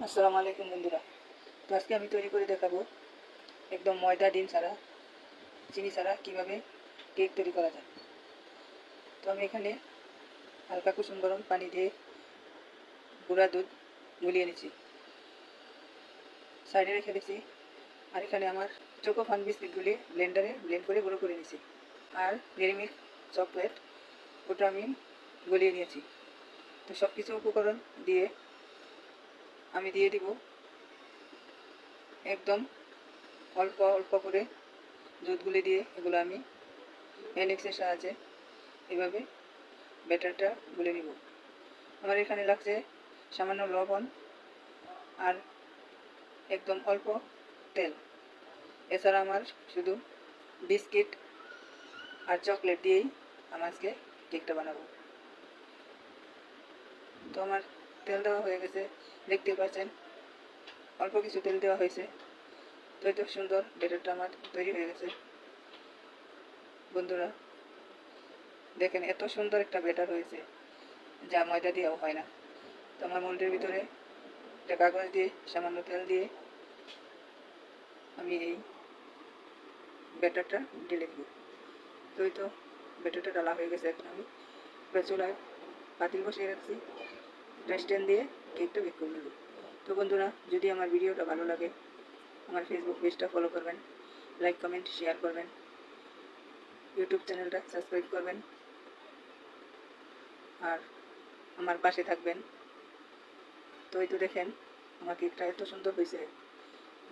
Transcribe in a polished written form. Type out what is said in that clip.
আসসালামু আলাইকুম বন্ধুরা। তো আজকে আমি তৈরি করে দেখাবো একদম ময়দা, ডিম ছাড়া, চিনি ছাড়া কীভাবে কেক তৈরি করা যায়। তো আমি এখানে হালকা কুসুম গরম পানি দিয়ে গুঁড়া দুধ গুলিয়ে নিচ্ছি, সাইডে রেখে দিচ্ছি। আর এখানে আমার চোকো ফান বিস্কিটগুলি ব্লেন্ডারে ব্লেন্ড করে গুঁড়ো করে নিয়েছি। আর ডেইরি মিল্ক চকলেট ওটা আমি গলিয়ে নিয়েছি। তো সব কিছু উপকরণ দিয়ে আমি দিয়ে দিব একদম অল্প অল্প করে দুধ গুলে দিয়ে এগুলো আমি হ্যান্ড সাহায্যে এভাবে ব্যাটারটা গুলে নিব। আমার এখানে লাগছে সামান্য লবণ আর একদম অল্প তেল। এছাড়া আমার শুধু বিস্কিট আর চকলেট দিয়েই আমি আজকে কেকটা বানাবো। তো আমার তেল দেওয়া হয়ে গেছে, দেখতে পাচ্ছেন অল্প কিছু তেল দেওয়া হয়েছে। তো এত সুন্দর ব্যাটারটা আমার তৈরি হয়ে গেছে। বন্ধুরা দেখেন, এত সুন্দর একটা ব্যাটার হয়েছে যা ময়দা দিয়েও হয় না। তো আমার মোল্ডের ভিতরে একটা কাগজ দিয়ে সামান্য তেল দিয়ে আমি এই ব্যাটারটা ঢেলে দেব। তো এই তো ব্যাটারটা ডালা হয়ে গেছে। এখন আমি চুলায় পাতিল বসিয়ে রাখছি, স্ট্যান্ড দিয়ে কেকটা বেক করে নেব। তো বন্ধুরা, যদি আমার ভিডিওটা ভালো লাগে আমার ফেসবুক পেজটা ফলো করবেন, লাইক কমেন্ট শেয়ার করবেন, ইউটিউব চ্যানেলটা সাবস্ক্রাইব করবেন আর আমার পাশে থাকবেন। তো এই তো দেখেন আমার কেকটা এত সুন্দর হয়েছে।